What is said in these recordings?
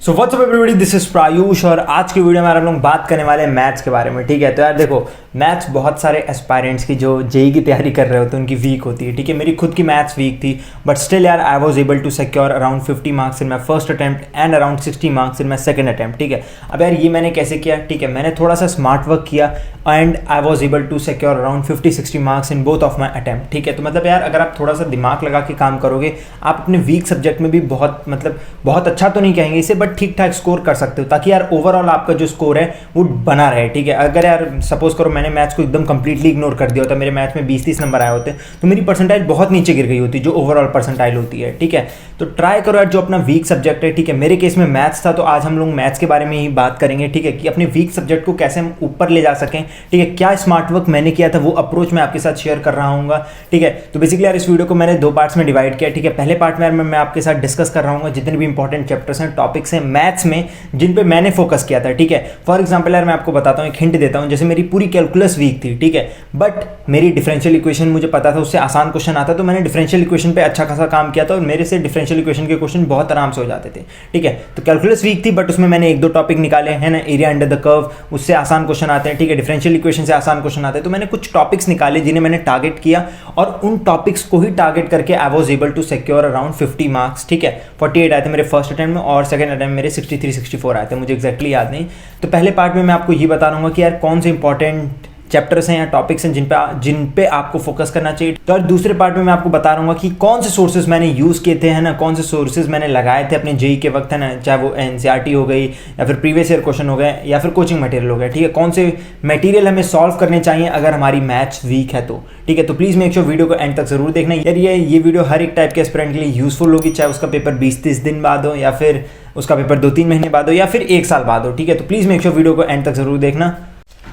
So what's up everybody, this is Prayush और आज की वीडियो में हम लोग बात करने वाले हैं मैथ्स के बारे में। ठीक है, तो यार देखो, मैथ्स बहुत सारे एस्पायरेंट्स की जो जेई की तैयारी कर रहे होते हैं उनकी वीक होती है। ठीक है, मेरी खुद की मैथ्स वीक थी, बट स्टिल यार I was able to secure around 50 marks in my first attempt and around 60 marks in my second attempt. ठीक है, अब यार ये मैंने कैसे किया? ठीक है, मैंने थोड़ा सा स्मार्ट वर्क किया and I was able to secure around 50-60 marks in both of my attempt. ठीक है, तो मतलब यार अगर आप थोड़ा सा दिमाग लगा के काम करोगे, आप अपने वीक सब्जेक्ट में भी बहुत अच्छा तो नहीं कहेंगे इसे, बट ठीक ठाक स्कोर कर सकते हो, ताकि यार ओवरऑल आपका जो स्कोर है वो बना रहे। ठीक है, अगर यार सपोज करो मैंने मैथ्स को एकदम कंप्लीटली इग्नोर कर दिया होता, मेरे मैथ्स में 20-30 नंबर आए होते, तो मेरी परसेंटाइल बहुत नीचे गिर गई होती, जो ओवरऑल परसेंटाइल होती है। ठीक है, तो ट्राई करो यार जो अपना वीक सब्जेक्ट है। ठीक है, मेरे केस में मैथ्स था, तो आज हम लोग मैथ्स के बारे में ही बात करेंगे। ठीक है, कि अपने वीक सब्जेक्ट को कैसे हम ऊपर ले जा सकें। ठीक है, क्या स्मार्ट वर्क मैंने किया था, वो अप्रोच मैं आपके साथ शेयर कर रहा हूँ। ठीक है, तो बेसिकली यार इस वीडियो को मैंने 2 पार्ट्स में डिवाइड किया। ठीक है, पहले पार्ट में यार मैं आपके साथ डिस्कस कर रहा हूँ जितने भी इंपॉर्टेंट चैप्टर्स हैं, टॉपिक्स हैं मैथ्स में, जिन पे मैंने फोकस किया था। ठीक है, फॉर एग्जांपल यार मैं आपको बताता हूँ, एक हिंट देता हूँ, जैसे मेरी पूरी कैलकुलस वीक थी। ठीक है, बट मेरी डिफरेंशियल इक्वेशन मुझे पता था, उससे आसान क्वेश्चन आता, तो मैंने डिफरेंशियल इक्वेशन पे अच्छा खासा काम किया था और मेरे से डिफरेंशियल इक्वेशन के क्वेश्चन बहुत आराम से हो जाते थे। ठीक है, तो कैलकुलस वीक थी, बट उसमें मैंने 1-2 टॉपिक निकाले हैं ना, एरिया अंडर द कर्व, उससे आसान क्वेश्चन आते हैं। ठीक है, डिफरेंशियल इक्वेशन से आसान क्वेश्चन आते हैं, तो मैंने कुछ टॉपिक्स निकाले जिन्हें मैंने टारगेट किया और उन टॉपिक्स को ही टारगेट करके I was able to secure around 50 marks. ठीक है, 48 आए थे मेरे फर्स्ट अटेम्प्ट में और सेकंड अटेम्प्ट मेरे 63-64 आए थे, मुझे एक्जैक्टली याद नहीं। तो पहले पार्ट में मैं आपको ये बता रहा हूँ कि यार कौन से इंपॉर्टेंट चैप्टर्स हैं या टॉपिक्स हैं जिन पे आपको फोकस करना चाहिए। तो और दूसरे पार्ट में मैं आपको बता रहा हूँ कि कौन से सोर्सेज मैंने यूज़ किए थे, है ना, कौन से सोर्सेज मैंने लगाए थे अपने जेई के वक्त, है ना, चाहे वो एनसीईआरटी हो गई या फिर प्रीवियस ईयर क्वेश्चन हो गए या फिर कोचिंग मटेरियल हो गया। ठीक है, कौन से मटेरियल हमें सॉल्व करने चाहिए अगर हमारी मैथ्स वीक है तो। ठीक है, तो प्लीज़ मेक श्योर वीडियो को एंड तक जरूर देखना यार। ये वीडियो हर एक टाइप के एस्पिरेंट के लिए यूजफुल होगी, चाहे उसका पेपर 20-30 दिन बाद हो या फिर उसका पेपर 2-3 महीने बाद हो या फिर 1 साल बाद हो। ठीक है, तो प्लीज़ मेक श्योर वीडियो को एंड तक जरूर देखना।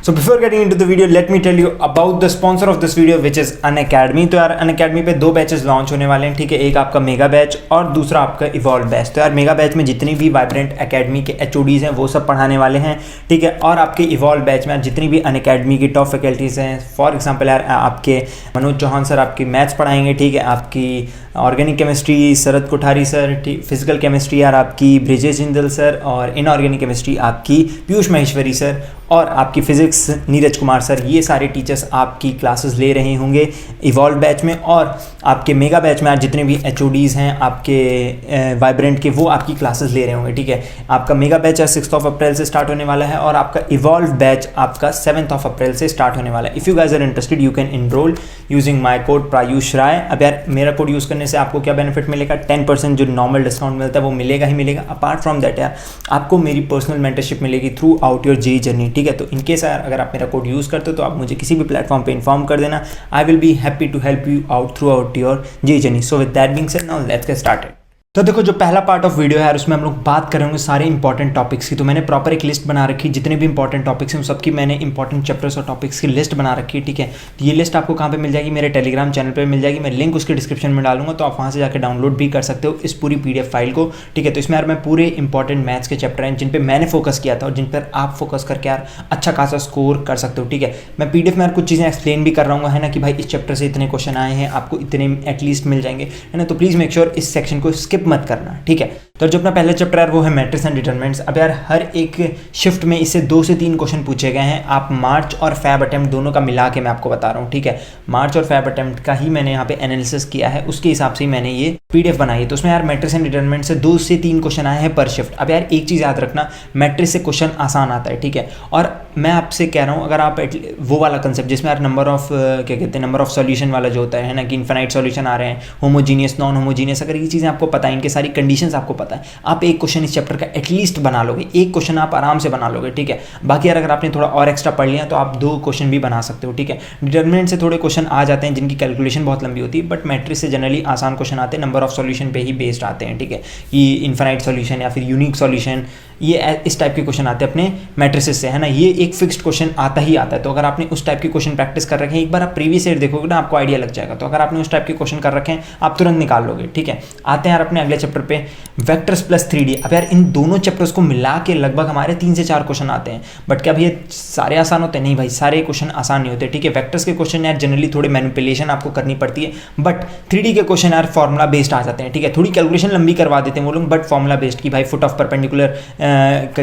So before getting into the video, let me tell you about the sponsor of this video, which is Unacademy। तो यार Unacademy पे 2 बैचेस लॉन्च होने वाले हैं। ठीक है, एक आपका मेगा बैच और दूसरा आपका इवॉल्व बैच। तो यार मेगा बैच में जितनी भी वाइब्रेंट एकेडमी के HODs हैं वो सब पढ़ाने वाले हैं। ठीक है, और आपके इवॉल्व बैच में जितनी भी Unacademy की टॉप फैकल्टीज हैं, फॉर एग्जाम्पल यार आपके मनोज चौहान सर आपकी मैथ्स पढ़ाएंगे। ठीक है, आपकी ऑर्गेनिक केमिस्ट्री शरद कोठारी सर, फिजिकल केमिस्ट्री यार आपकी ब्रिजेश जिंदल सर, और इनऑर्गेनिक केमिस्ट्री आपकी पीयूष महेश्वरी सर, और आपकी फिजिक्स नीरज कुमार सर। ये सारे टीचर्स आपकी क्लासेस ले रहे होंगे इवॉल्व बैच में। और आपके मेगा बैच में आज जितने भी HODs हैं आपके वाइब्रेंट के, वो आपकी क्लासेस ले रहे होंगे। ठीक है, आपका मेगा बैच 6 अप्रैल से स्टार्ट होने वाला है और आपका इवॉल्व बैच आपका 7 अप्रैल से स्टार्ट होने वाला है। If you guys are interested you can enroll using my code Prayush Rai. अब यार मेरा कोड यूज़ करने से आपको क्या बेनिफिट मिलेगा? 10% जो नॉर्मल डिस्काउंट मिलता है वो मिलेगा ही मिलेगा। अपार्ट फ्रॉम दैट यार आपको मेरी पर्सनल मेंटरशिप मिलेगी throughout your JEE journey. ठीक है, तो इनकेस यार अगर आप मेरा कोड यूज़ करते हो तो आप मुझे किसी भी प्लेटफॉर्म पे इन्फॉर्म कर देना। I will be happy to help you out throughout your JEE journey. So with that being said, now let's get started. तो देखो, जो पहला पार्ट ऑफ वीडियो है यार उसमें हम लोग बात करेंगे सारे इंपॉर्टेंट टॉपिक्स की। तो मैंने प्रॉपर एक लिस्ट बना रखी, जितने भी इंपॉर्टेंट टॉपिक्स हैं उन सबकी मैंने इंपॉर्टेंट चैप्टर्स और टॉपिक्स की लिस्ट बना रखी है। ठीक है, तो ये लिस्ट आपको कहाँ पे मिल जाएगी? मेरे टेलीग्राम चैनल पे मिल जाएगी। मैं लिंक उसके डिस्क्रिप्शन में डालूंगा, तो आप वहाँ से जाकर डाउनलोड भी कर सकते हो इस पूरी PDF फाइल को। ठीक है, तो इसमें यार मैं पूरे इंपॉर्टेंट मैथ्स के चैप्टर हैं जिन पर मैंने फोकस किया था और जिन पर आप फोकस करके यार अच्छा खासा स्कोर कर सकते हो। ठीक है, मैं PDF में यार कुछ चीज़ें एक्सप्लेन भी कर रहा हूँ, है ना, कि भाई इस चैप्टर से इतने क्वेश्चन आए हैं, आपको इतने एटलीस्ट मिल जाएंगे, है ना। तो प्लीज़ मेक श्योर इस सेक्शन को स्किप मत करना। ठीक है, तो जो अपना पहला चैप्टर है वो है मैट्रिक्स एंड डिटरमिनेंट्स। अब यार हर एक शिफ्ट में इससे 2 से 3 क्वेश्चन पूछे गए हैं। आप मार्च और फैब अटेम्प्ट दोनों का मिला के मैं आपको बता रहा हूँ। ठीक है, मार्च और फैब अटेम्प्ट का ही मैंने यहाँ पे एनालिसिस किया है, उसके हिसाब से ही मैंने ये PDF बनाई है। तो उसमें यार मैट्रिक्स एंड डिटरमिनेंट से 2 से 3 क्वेश्चन आए हैं पर शिफ्ट। अब यार एक चीज़ याद रखना, मैट्रिक्स से क्वेश्चन आसान आता है। ठीक है, और मैं आपसे कह रहा हूँ अगर आप वो वाला कंसेप्ट जिसमें यार नंबर ऑफ क्या कहते हैं, नंबर ऑफ सॉल्यूशन वाला जो होता है ना, कि इन्फिनाइट सॉल्यूशन आ रहे हैं, होमोजीनियस नॉन होमोजीनियस, अगर ये चीज़ें आपको पता है, इनके सारी कंडीशंस आपको पता है, आप एक क्वेश्चन इस चैप्टर का एटलीस्ट बना लोगे। एक क्वेश्चन आप आराम से बना लोगे। ठीक है, बाकी यार अगर आपने थोड़ा और एक्स्ट्रा पढ़ लिया तो आप 2 क्वेश्चन भी बना सकते हो। ठीक है, डिटरमिनेंट से थोड़े क्वेश्चन आ जाते हैं जिनकी कैलकुलेशन बहुत लंबी होती है, बट मैट्रिक्स से जनरली आसान क्वेश्चन आते हैं, नंबर ऑफ सॉल्यूशन पे ही बेस्ड आते हैं। ठीक है, कि इन्फिनाइट सॉल्यूशन या फिर यूनिक सॉल्यूशन ये इस टाइप के क्वेश्चन आते हैं अपने मैट्रिसेस से, है ना, ये एक फिक्स्ड क्वेश्चन आता ही आता है। तो अगर आपने उस टाइप के क्वेश्चन प्रैक्टिस कर रखे हैं, एक बार आप प्रीवियस ईयर देखोगे ना, आपको आइडिया लग जाएगा। तो अगर आपने उस टाइप के क्वेश्चन कर रखे हैं, आप तुरंत निकाल लोगे, ठीक है। आते हैं यार अपने अगले चैप्टर पे, वेक्टर्स प्लस 3D। अब यार इन दोनों चैप्टर्स को मिला के लगभग हमारे 3 से 4 क्वेश्चन आते हैं। बट क्या भैया सारे आसान होते हैं? नहीं भाई, सारे क्वेश्चन आसान नहीं होते, ठीक है। वेक्टर्स के क्वेश्चन यार जनरली थोड़ी मैनिपुलेशन आपको करनी पड़ती है, बट 3D के क्वेश्चन यार फॉर्मुला बेस्ड आ जाते हैं, ठीक है। थोड़ी कैलकुलेशन लंबी करवा देते हैं वो लोग, बट फॉर्मुला बेस्ड की भाई फुट ऑफ परपेंडिकुलर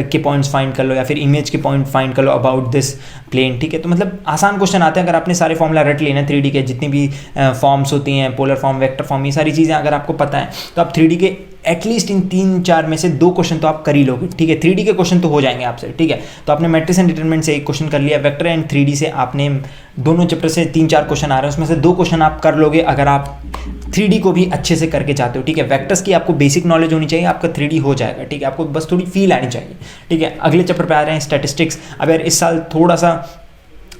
के पॉइंट्स फाइंड कर लो, या फिर इमेज के पॉइंट फाइंड कर लो अबाउट दिस प्लेन, ठीक है। तो मतलब आसान क्वेश्चन आते हैं अगर आपने सारे फॉर्मुला रट लेना 3D के, जितनी भी फॉर्म्स होती हैं, पोलर फॉर्म, वेक्टर फॉर्म, ये सारी चीज़ें अगर आपको पता है, तो आप 3D के एटलीस्ट इन 3-4 में से 2 क्वेश्चन तो आप कर ही लोगे, ठीक है। 3D के क्वेश्चन तो हो जाएंगे आपसे, ठीक है। तो आपने मैट्रिक्स एंड डिटरमिनेंट से एक क्वेश्चन कर लिया, वेक्टर एंड 3D से आपने दोनों चैप्टर से 3-4 क्वेश्चन आ रहे हैं, उसमें से 2 क्वेश्चन आप कर लोगे अगर आप 3D को भी अच्छे से करके चाहते हो, ठीक है। वेक्टर्स की आपको बेसिक नॉलेज होनी चाहिए, आपका 3D हो जाएगा, ठीक है। आपको बस थोड़ी फील आनी चाहिए, ठीक है। अगले चैप्टर पे आ रहे हैं स्टैटिस्टिक्स। अब यार इस साल थोड़ा सा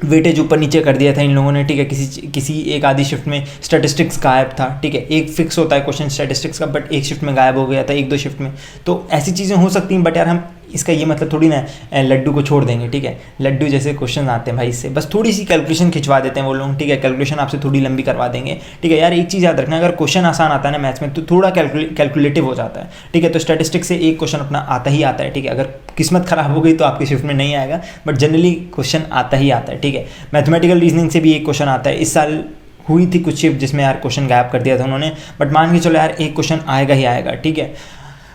वेटेज ऊपर नीचे कर दिया था इन लोगों ने, ठीक है। किसी एक आधी शिफ्ट में स्टैटिस्टिक्स गायब था, ठीक है। एक फिक्स होता है क्वेश्चन स्टैटिस्टिक्स का, बट एक शिफ्ट में गायब हो गया था, 1-2 शिफ्ट में। तो ऐसी चीज़ें हो सकती हैं, बट यार हम इसका ये मतलब थोड़ी ना लड्डू को छोड़ देंगे, ठीक है। लड्डू जैसे क्वेश्चन आते हैं भाई, इससे बस थोड़ी सी कैलकुलेशन खिंचवा देते हैं वो लोग, ठीक है। कैलकुलेशन आपसे थोड़ी लंबी करवा देंगे, ठीक है। यार एक चीज़ याद रखना, अगर क्वेश्चन आसान आता है ना मैथ्स में, तो थोड़ा कैलकुलेटिव हो जाता है, ठीक है। तो स्टैटिस्टिक्स से एक क्वेश्चन अपना आता ही आता है, ठीक है। अगर किस्मत खराब हो गई तो आपकी शिफ्ट में नहीं आएगा, बट जनरली क्वेश्चन आता ही आता है, ठीक है। मैथमेटिकल रीजनिंग से भी एक क्वेश्चन आता है। इस साल हुई थी कुछ शिफ्ट जिसमें यार क्वेश्चन गायब कर दिया था उन्होंने, बट मान के चलो यार एक क्वेश्चन आएगा ही आएगा, ठीक है।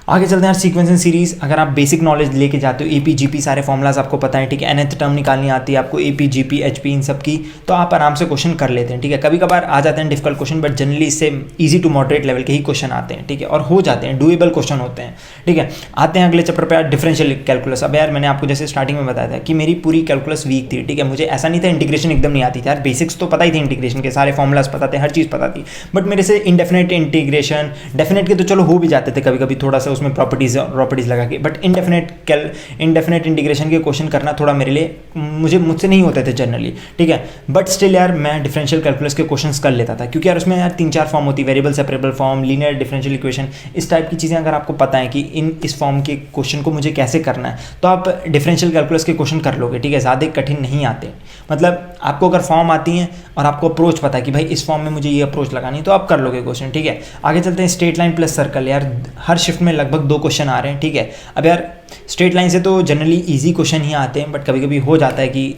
आगे चलते हैं यार सीक्वेंस एंड सीरीज। अगर आप बेसिक नॉलेज लेके जाते हो, एपी जीपी सारे फॉर्मुलाज आपको पता है, ठीक है। nth टर्म निकालनी आती है आपको, एपी जीपी एचपी इन सब की, तो आप आराम से क्वेश्चन कर लेते हैं, ठीक है। कभी कभार आ जाते हैं डिफिकल्ट क्वेश्चन, बट जनरली इससे ईजी टू मॉडरेट लेवल के ही क्वेश्चन आते हैं, ठीक है, और हो जाते हैं, डुएबल क्वेश्चन होते हैं, ठीक है। आते हैं अगले चैप्टर पे यार डिफरेंशियल कैलकुलस। अब यार मैंने आपको जैसे स्टार्टिंग में बताया था कि मेरी पूरी कैलकुलस वीक थी, ठीक है। मुझे ऐसा नहीं था इंटीग्रेशन एकदम नहीं आती थी यार, बेसिक्स तो पता ही थी इंटीग्रेशन के, सारे फॉर्मुलाज पता थे, हर चीज़ पता थी, बट मेरे से इंडेफिनेट इंटीग्रेशन, डेफिनेट के तो चलो हो भी जाते थे कभी कभी थोड़ा सा उसमें प्रॉपर्टीज लगा के, बट इंडेफिनेट इंटीग्रेशन के क्वेश्चन करना थोड़ा मेरे लिए मुझसे नहीं होते थे जनरली, ठीक है। बट स्टिल यार मैं डिफरेंशियल कैलकुलस के क्वेश्चंस कर लेता था, क्योंकि यार उसमें यार 3-4 फॉर्म होती है, variable separable form, linear differential equation, इस टाइप की चीज़ें अगर आपको पता है कि इस फॉर्म के क्वेश्चन को मुझे कैसे करना है, तो आप डिफरेंशियल कैलकुलस के क्वेश्चन कर लोगे, ठीक है। ज़्यादा कठिन नहीं आते, मतलब आपको अगर फॉर्म आती है और आपको अप्रोच पता है कि भाई इस फॉर्म में मुझे ये अप्रोच लगानी है, तो आप कर लोगे क्वेश्चन, ठीक है। आगे चलते हैं स्ट्रेट लाइन प्लस सर्कल। यार हर शिफ्ट में लगभग 2 क्वेश्चन आ रहे हैं, ठीक है। अब यार स्ट्रेट लाइन से तो जनरली इजी क्वेश्चन ही आते हैं, बट कभी कभी हो जाता है कि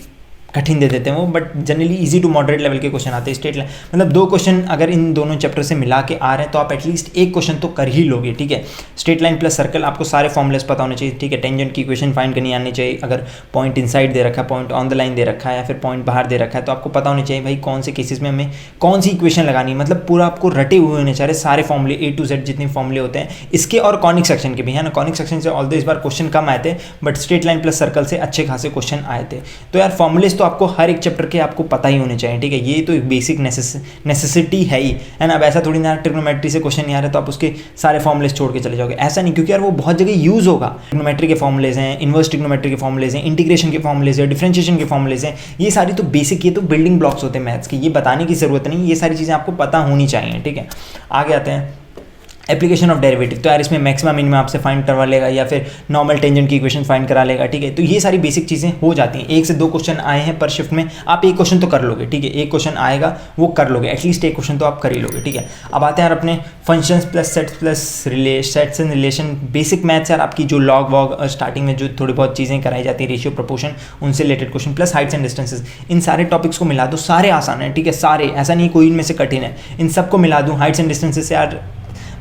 कठिन दे देते हैं वो, but generally easy to moderate level के क्वेश्चन आते हैं स्ट्रेट लाइन। मतलब 2 क्वेश्चन अगर इन दोनों चैप्टर से मिला के आ रहे हैं, तो आप एटलीस्ट एक क्वेश्चन तो कर ही लोगे, ठीक है। स्ट्रेट लाइन प्लस सर्कल आपको सारे फॉर्मुलेस पता होने चाहिए, ठीक है। टेंजेंट की इक्वेशन फाइंड करनी आनी चाहिए, अगर पॉइंट इनसाइड दे रखा है, पॉइंट ऑन द लाइन दे रखा है, या फिर पॉइंट बाहर दे रखा है, तो आपको पता होनी चाहिए भाई कौन से केसेस में हमें कौन सी इक्वेशन लगानी है। मतलब पूरा आपको रटे हुए होने चाहिए सारे फॉर्मुले, A to Z जितने फॉर्मुले होते हैं इसके, और कॉनिक सेक्शन के भी, है ना। कॉनिक सेक्शन से ऑल्दो इस बार क्वेश्चन कम आए थे, but straight line plus circle से अच्छे खासे क्वेश्चन आए थे। तो यार फॉर्मुलेस तो आपको हर एक चैप्टर के आपको पता ही होने चाहिए, ठीक है। ये तो एक बेसिक नेसेसिटी है ही, है ना। अब ऐसा थोड़ी ना ट्रिग्नोमेट्री से क्वेश्चन नहीं आ रहा तो आप उसके सारे फॉर्मुलेस छोड़ के चले जाओगे, ऐसा नहीं, क्योंकि यार वो बहुत जगह यूज होगा। ट्रिग्नोमेट्री के फॉर्मुलेज हैं, इनवर्स ट्रिग्नोमेट्री के फॉर्मुलेज हैं, इंटीग्रेशन के फॉर्मुलेज हैं, डिफरेंशिएशन के फॉर्मुलेज हैं, ये सारी तो बेसिक, ये तो बिल्डिंग ब्लॉक्स होते हैं मैथ्स के, ये बताने की जरूरत नहीं, ये सारी चीज़ें आपको पता होनी चाहिए, ठीक है। आगे आते हैं एप्लीकेशन ऑफ डेरिवेटिव। तो यार इसमें मैक्सिमम मिनिमम आपसे फाइंड करवा लेगा, या फिर नॉर्मल टेंजेंट की इक्वेशन फाइंड करा लेगा, ठीक है। तो ये सारी बेसिक चीज़ें हो जाती हैं। 1 से 2 क्वेश्चन आए हैं पर शिफ्ट में, आप एक क्वेश्चन तो कर लोगे, ठीक है। एक क्वेश्चन आएगा वो कर लोगे, एटलीस्ट एक क्वेश्चन तो आप कर ही लोगे, ठीक है। अब आते हैं यार अपने functions plus sets plus sets and relation, basic maths यार आपकी जो लॉग वॉग स्टार्टिंग में जो थोड़ी बहुत चीज़ें कराई जाती है, रेशियो प्रोपोर्शन, उनसे related question, plus heights and distances, इन सारे टॉपिक्स को मिला दो, सारे आसान है, ठीक है। सारे, ऐसा नहीं कोई इनमें से कठिन है, इन सबको मिला दूँ। हाइट्स एंड डिस्टेंसेस से यार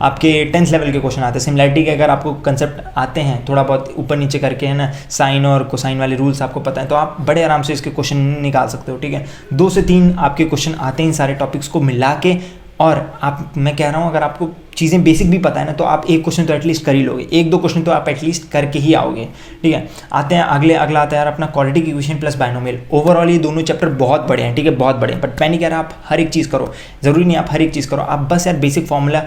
आपके 10th लेवल के क्वेश्चन आते हैं। सिमिलैरिटी के अगर आपको कंसेप्ट आते हैं थोड़ा बहुत ऊपर नीचे करके, है ना, साइन और कोसाइन वाले रूल्स आपको पता है, तो आप बड़े आराम से इसके क्वेश्चन निकाल सकते हो, ठीक है। 2 से 3 आपके क्वेश्चन आते हैं इन सारे टॉपिक्स को मिला के, और आप, मैं कह रहा हूँ अगर आपको चीज़ें बेसिक भी पता है ना, तो आप एक क्वेश्चन तो एटलीस्ट कर ही लोगे, 1-2 क्वेश्चन तो आप एटलीस्ट करके ही आओगे, ठीक है। आते हैं अगला आता है यार अपना quadratic equation plus binomial. Overall ये दोनों चैप्टर बहुत बड़े हैं, ठीक है, बहुत बड़े हैं, बट मैं नहीं कह रहा आप हर एक चीज़ करो, ज़रूरी नहीं आप हर एक चीज़ करो, आप बस यार बेसिक फॉर्मूला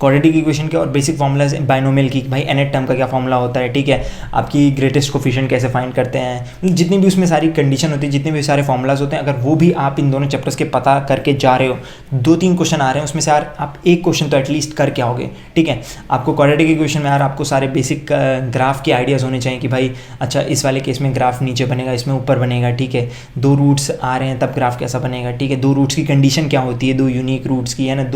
क्वाड्रेटिक इक्वेशन के और बेसिक फॉर्मूलाज बाइनोमियल की, भाई nth टर्म का क्या फॉर्मूला होता है, ठीक है, आपकी ग्रेटेस्ट कोफिशिएंट कैसे फाइंड करते हैं, जितनी भी उसमें सारी कंडीशन होती है, जितने भी सारे फॉर्मूलाज होते हैं, अगर वो भी आप इन दोनों चैप्टर्स के पता करके जा रहे हो, 2-3 क्वेश्चन आ रहे हैं उसमें से यार आप एक क्वेश्चन तो एटलीस्ट करके आओगे, ठीक है। आपको क्वाड्रेटिक इक्वेशन में यार आपको सारे बेसिक ग्राफ के आइडियाज़ होने चाहिए कि भाई अच्छा इस वाले केस में ग्राफ नीचे बनेगा, इसमें ऊपर बनेगा, ठीक है, 2 रूट्स आ रहे हैं तब ग्राफ कैसा बनेगा, ठीक है, 2 रूट्स की कंडीशन क्या होती है, 2 यूनिक रूट्स की, है ना,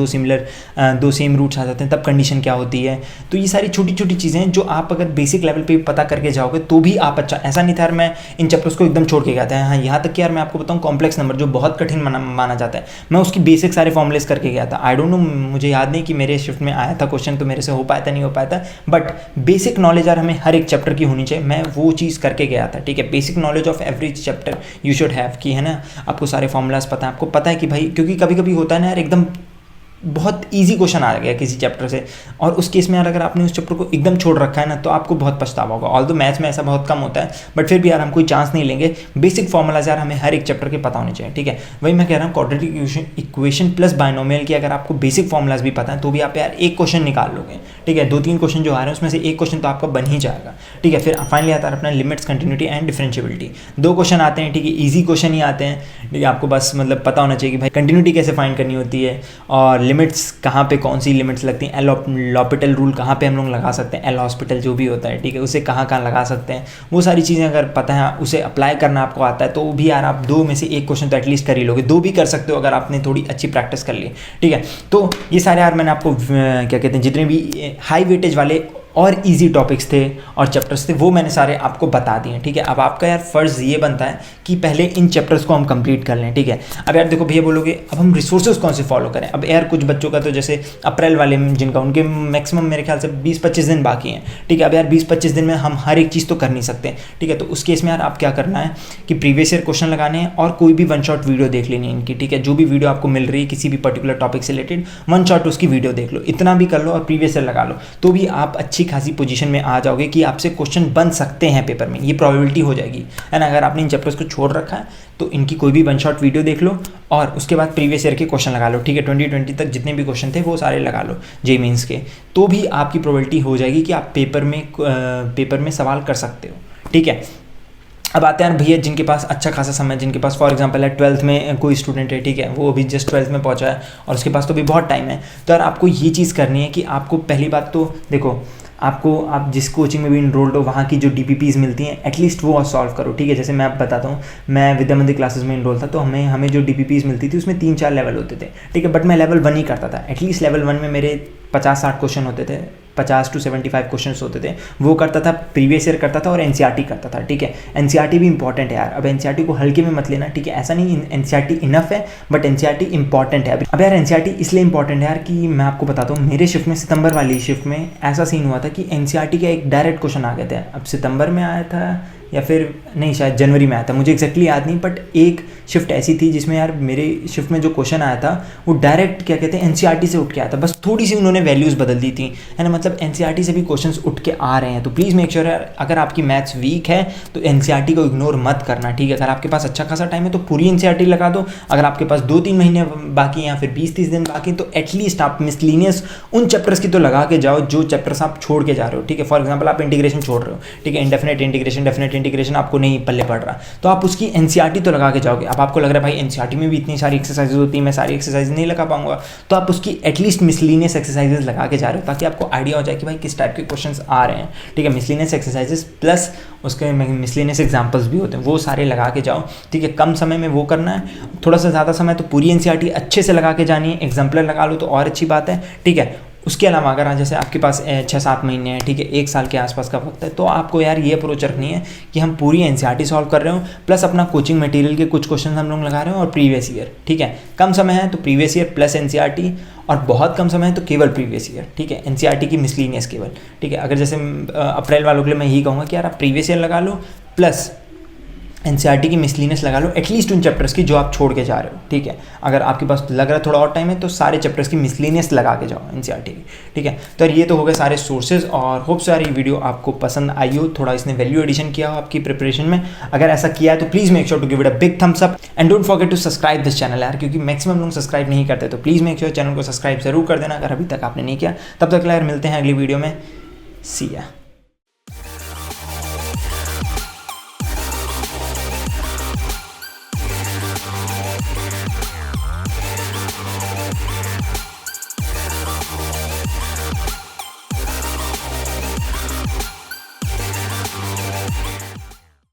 2 सेम रूट्स आ जाते हैं तब कंडीशन क्या होती है। तो ये सारी छोटी छोटी चीज़ें जो आप अगर बेसिक लेवल पे पता करके जाओगे तो भी आप अच्छा, ऐसा नहीं था यार मैं इन चैप्टर्स को एकदम छोड़ के गया था। हाँ, यहाँ तक कि यार मैं आपको बताऊँ कॉम्प्लेक्स नंबर जो बहुत कठिन माना जाता है, मैं उसकी बेसिक सारे फॉर्मुलेस करके गया था। आई डोंट नो, मुझे याद नहीं कि मेरे शिफ्ट में आया था क्वेश्चन तो मेरे से हो पाया था नहीं हो पाया था, बट बेसिक नॉलेज यार हमें हर एक चैप्टर की होनी चाहिए। मैं वो चीज़ करके गया था, ठीक है। Basic knowledge of every chapter you should have, कि है ना, आपको सारे फॉर्मूलाज पता है, आपको पता है कि भाई, क्योंकि कभी कभी होता है ना यार एकदम बहुत इजी क्वेश्चन आ गया किसी चैप्टर से, और उस केस में यार अगर आपने उस चैप्टर को एकदम छोड़ रखा है ना तो आपको बहुत पछतावा होगा। ऑल्दो मैथ्स में ऐसा बहुत कम होता है, बट फिर भी यार हम कोई चांस नहीं लेंगे। बेसिक फॉर्मूलाज यार हमें हर एक चैप्टर के पता होने चाहिए, ठीक है। वही मैं कह रहा हूँ क्वाड्रेटिक इक्वेशन प्लस बाइनोमियल की अगर आपको बेसिक फॉर्मूलाज भी पता है तो भी आप यार एक क्वेश्चन निकाल लोगे, ठीक है। 2-3 क्वेश्चन जो आ रहे हैं उसमें से एक क्वेश्चन तो आपका बन ही जाएगा, ठीक है। फिर फाइनली आता है अपना limits, continuity and differentiability. 2 question आते हैं, ठीक है, ईजी क्वेश्चन ही आते हैं, ठीक है। आपको बस मतलब पता होना चाहिए कि भाई कंटिन्यूटी कैसे फाइंड करनी होती है और लिमिट्स कहाँ पे कौन सी लिमिट्स लगती हैं, l'Hopital रूल कहाँ पे हम लोग लगा सकते हैं, L'Hospital जो भी होता है, ठीक है, उसे कहाँ कहाँ लगा सकते हैं, वो सारी चीज़ें अगर पता है, उसे अप्लाई करना आपको आता है तो भी यार आप 2 में से एक क्वेश्चन तो एटलीस्ट कर ही लोगे। 2 भी कर सकते हो अगर आपने थोड़ी अच्छी प्रैक्टिस कर ली, ठीक है। तो ये सारे यार मैंने आपको क्या कहते हैं जितने भी हाई वेटेज वाले और इजी टॉपिक्स थे और चैप्टर्स थे वो मैंने सारे आपको बता दिए, ठीक है। अब आपका यार फ़र्ज़ ये बनता है कि पहले इन चैप्टर्स को हम कंप्लीट कर लें, ठीक है। अब यार देखो भैया बोलोगे अब हम रिसोर्सेज कौन से फॉलो करें। अब यार कुछ बच्चों का तो जैसे अप्रैल वाले जिनका उनके मैक्सिमम मेरे ख्याल से 20-25 दिन बाकी हैं, ठीक है। अब यार 20-25 दिन में हम हर एक चीज़ तो कर नहीं सकते, ठीक है। तो उस केस में यार आप क्या करना है कि प्रीवियस ईयर क्वेश्चन लगाने हैं और कोई भी 1 शॉट वीडियो देख लेनी है इनकी, ठीक है। जो भी वीडियो आपको मिल रही है किसी भी पर्टिकुलर टॉपिक से रिलेटेड 1 शॉट उसकी वीडियो देख लो, इतना भी कर लो और प्रीवियस ईयर लगा लो, तो भी आप अच्छी खासी पोजीशन में आ जाओगे कि आपसे क्वेश्चन बन सकते हैं पेपर में, ये प्रोबेबिलिटी हो जाएगी, है ना। अगर आपने इन चैप्टर्स को छोड़ रखा है तो इनकी कोई भी 1 शॉट वीडियो देख लो और उसके बाद प्रीवियस ईयर के क्वेश्चन लगा लो, ठीक है। 2020 तक जितने भी क्वेश्चन थे वो सारे लगा लो जेईई मेंस के, तो भी आपकी प्रोबेबिलिटी हो जाएगी कि आप पेपर में सवाल कर सकते हो, ठीक है। अब आते हैं भैया जिनके पास अच्छा खासा समय, जिनके पास फॉर एग्जांपल है 12th में कोई स्टूडेंट है, ठीक है, वो अभी जस्ट 12th में पहुंचा है और उसके पास तो भी बहुत टाइम है। तो यार आपको ये चीज़ करनी है कि आपको पहली बात तो देखो, आप जिस कोचिंग में भी इनरोल्ड हो वहाँ की जो DPPs मिलती हैं एटलीस्ट वो सॉल्व करो, ठीक है। जैसे मैं आप बताता हूँ, मैं विद्या मंदिर क्लासेस में इनरोल था तो हमें जो DPPs मिलती थी उसमें 3-4 लेवल होते थे, ठीक है। बट मैं लेवल 1 ही करता था। एटलीस्ट लेवल 1 में मेरे 50-60 क्वेश्चन होते थे, 50 to 75 क्वेश्चन होते थे, वो करता था, प्रीवियस ईयर करता था और NCERT करता था, ठीक है। NCERT भी इंपॉर्टेंट है यार। अब NCERT को हल्के में मत लेना, ठीक है। ऐसा नहीं NCERT इनफ है, बट NCERT इंपॉर्टेंट है। अब यार NCERT इसलिए इंपॉर्टेंट है यार कि मैं आपको बताता हूँ, मेरे शिफ्ट में सितंबर वाली शिफ्ट में ऐसा सीन हुआ था कि NCERT का एक डायरेक्ट क्वेश्चन आ गए थे। अब सितंबर में आया था या फिर नहीं, शायद जनवरी में आया था, मुझे एक्जैक्टली याद नहीं, बट एक शिफ्ट ऐसी थी जिसमें यार मेरे शिफ्ट में जो क्वेश्चन आया था वो डायरेक्ट क्या कहते हैं NCERT से उठ के आया था, बस थोड़ी सी उन्होंने वैल्यूज़ बदल दी थी, है ना। मतलब NCERT से भी क्वेश्चंस उठ के आ रहे हैं, तो प्लीज़ मेक श्योर यार अगर आपकी मैथ्स वीक है तो NCERT को इग्नोर मत करना, ठीक है। अगर आपके पास अच्छा खासा टाइम है तो पूरी NCERT लगा दो, अगर आपके पास 2-3 महीने बाकी हैं या फिर 20-30 दिन बाकी तो एटलीस्ट आप मिसलिनियस उन चैप्टर्स की तो लगा के जाओ जो चैप्टर्स आप छोड़ के जा रहे हो, ठीक है। फॉर एग्जाम्पल आप इंटीग्रेशन छोड़ रहे हो, ठीक है, इंडेफिनेट इंटीग्रेशन, डेफिनेट इंटीग्रेशन आपको नहीं पल्ले पड़ रहा, तो आप उसकी NCERT तो लगा के जाओगे। अब आपको लग रहा है भाई NCERT में भी इतनी सारी एक्सरसाइजेज होती है, मैं सारी एक्सरसाइज नहीं लगा पाऊंगा, तो आप उसकी एटलीस्ट मिसलिनियस एक्सरसाइजेज लगा के जा रहे हो ताकि आपको आइडिया हो जाए कि भाई किस टाइप के क्वेश्चंस आ रहे हैं, ठीक है। मिसलिनियस एक्सरसाइजेज प्लस उसके मिसलिनियस एग्जाम्पल्स भी होते हैं, वो सारे लगा के जाओ, ठीक है। कम समय में वो करना है, थोड़ा सा ज़्यादा समय तो पूरी NCERT अच्छे से लगा के जानी है, एग्जाम्पलर लगा लो तो और अच्छी बात है, ठीक है। उसके अलावा अगर जैसे आपके पास 6-7 महीने हैं, ठीक है, 1 साल के आसपास का वक्त है, तो आपको यार ये अप्रोच रखनी है कि हम पूरी NCERT सॉल्व कर रहे हो प्लस अपना कोचिंग मटेरियल के कुछ क्वेश्चन हम लोग लगा रहे हो और प्रीवियस ईयर, ठीक है। कम समय है तो प्रीवियस ईयर प्लस NCERT, और बहुत कम समय है तो केवल प्रीवियस ईयर, ठीक है। NCERT की मिसलिनियस केवल, ठीक है। अगर जैसे अप्रैल वालों के लिए मैं यही कहूँगा कि यार आप प्रीवियस ईयर लगा लो प्लस एनसीईआरटी की मिसलिनियस लगा लो एटलीस्ट उन चैप्टर्स की जो आप छोड़ के जा रहे हो, ठीक है। अगर आपके पास लग रहा है थोड़ा और टाइम है तो सारे चैप्टर्स की मिसलिनियस लगा के जाओ एनसीईआरटी की, ठीक है। तो यार ये तो हो गए सारे सोर्सेज, और होप सो यार ये वीडियो आपको पसंद आई हो, थोड़ा इसने वैल्यू एडिशन किया हो आपकी प्रिपरेशन में। अगर ऐसा किया है तो please make sure to give it a big thumbs up and don't forget to subscribe this channel यार, क्योंकि मैक्सिमम लोग सब्सक्राइब नहीं करते। तो प्लीज़ मेक श्योर चैनल को सब्सक्राइब जरूर कर देना अगर अभी तक आपने नहीं किया। तब तक यार मिलते हैं अगली वीडियो में, सी या।